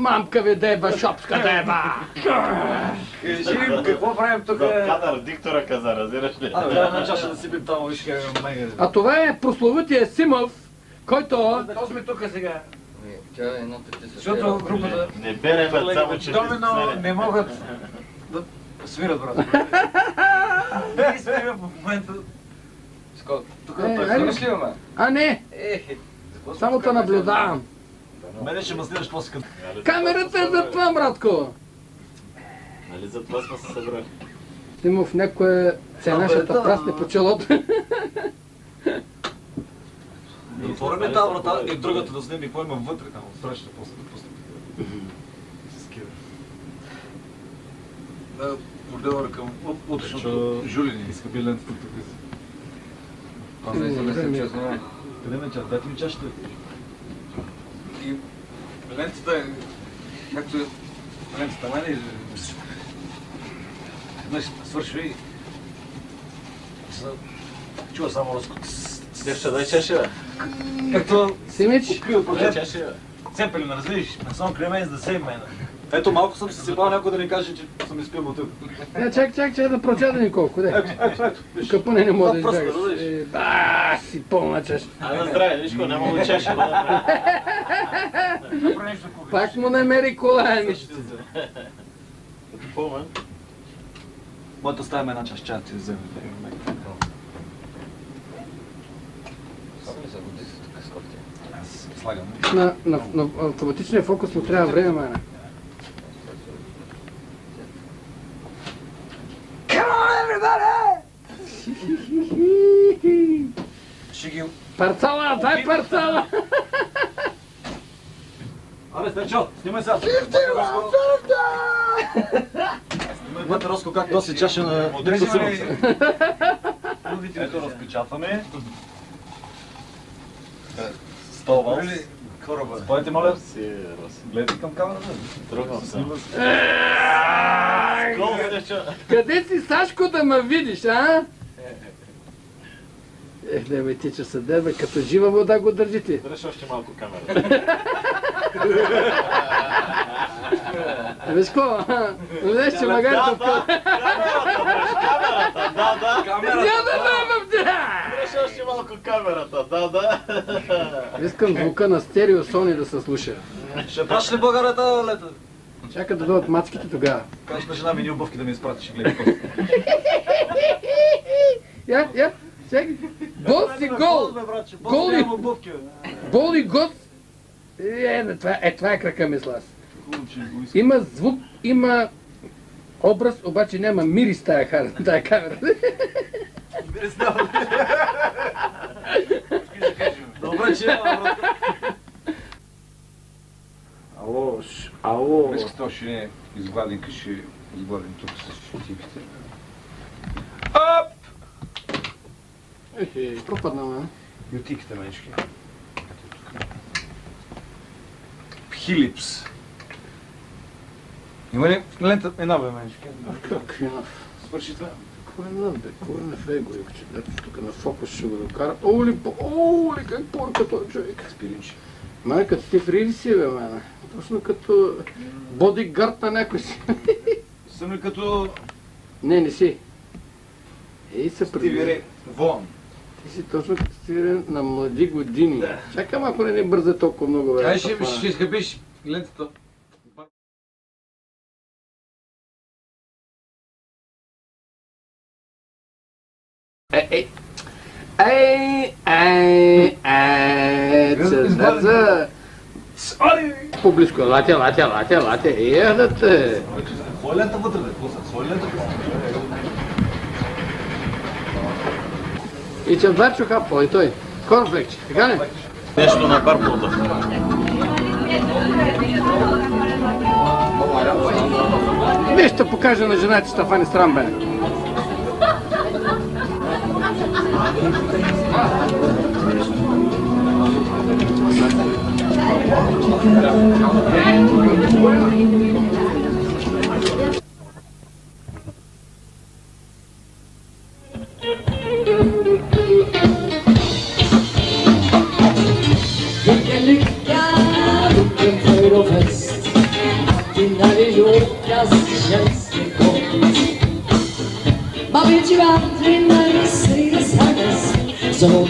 Мамка ви деба, шопска деба! Кажи им, какво правим тук? Кадър, диктора каза, разбираш ли? Трябва една чаша да си бим там, виж как мега. А това е прословутия Симов, който... То сме тук сега. Тя е едно пети се. Защото групата... Не берем само, че Домино не могат да свират, брат. Ние сме в момента... Скот. Тук Свириш ли имаме? А не, само те наблюдавам. Мене ще маслираш после като... Камерата е за това, братко! Нали за това сме се събрали? Симов, някоя цена ще те прасне по челото. Отворяме тази врата и другата да снеме какво има вътре там, страшно после да пусне. Да, модела към утрешното жулини, иска би лентата тук. Аз не съм честно. Къде ме чаш? Дайте ми чашата. И лентата е... Както е... Лентата мене и... Свършва и... Чува само разкот. Девча, дай чеше, бе. Както... Симич? Открил прочет. Чеше, бе. Цепели ме, разбираш? Само кремен за сей мене. Ето малко съм се сипал някой да ни каже, че съм изпил от тук. Чак да прочета николко, де. Ето. Капуне не може да Просто, избягаш. да видиш. Да, си пълна чаш. Айде здраве, вижко, няма да чеше, да направи. Пак му намери кола, Като пълмен. Моята стая ме една чаш чая ти да вземе. Само ли за води са тук скотки? Аз слагам. На автоматичния фокус му трябва време, мане. Come on, everybody! Ще ги... Парцала, дай парцала! Абе, Стечо, снимай сега! Снимай вътре, Роско, как носи чаша на... Ето, разпечатваме. Столвал. Кораба. Спойте, моля. Гледайте към камерата. Тръгвам се. Гол, Стечо. Къде си, Сашко, да ме видиш, а? Не ме тича съде, бе, като жива вода го държите. Дръж още малко камерата. Виж какво? Виж, че магарите откъл. Камерата, да. Я да ме вдя! Дръж още малко камерата, да. Искам звука на стерео Сони да се слуша. Ще праш ли българата, лето? Чака да дойдат мацките тогава. Кажеш на жена ми ни обувки да ми изпратиш и гледай после. Я, чакай. Гол си гол! Гол ли? Гол и гол! Това е крака, мисля аз. Има звук, има образ, обаче няма мирис тая камера. Добре, че няма, Ало. Виж като ще не изгладим, ще изгладим тук с щетивите. Пропадна, ма. И отиките, менички. Philips. Има ли лента? Една бе, менички. Как е на... Свърши това. Кой е на бе? Кой е на фего? Тук на фокус ще го докара. Оли, как порка този човек. Спиринчи. Май, като Стив Риви си, бе, мене. Точно като бодигард на някой си. Съм ли като Не си. Ей се Стиви Рей Вон? Ти си точно като Стиви на млади години. Чакам, ако не бърза толкова много, бе. Ай, ще изхъбиш лентата. По-близко, латя, да те. Кой лента вътре, бе? Кой лента И че Верчо хапал, и той. Корнфлекче, така не? Нещо на парпулта. Виж, ще покажа на жена, че Стефан е срам, бе. Vilken lycka, vilken fröjd och fest. aldrig när vi säger saggas, så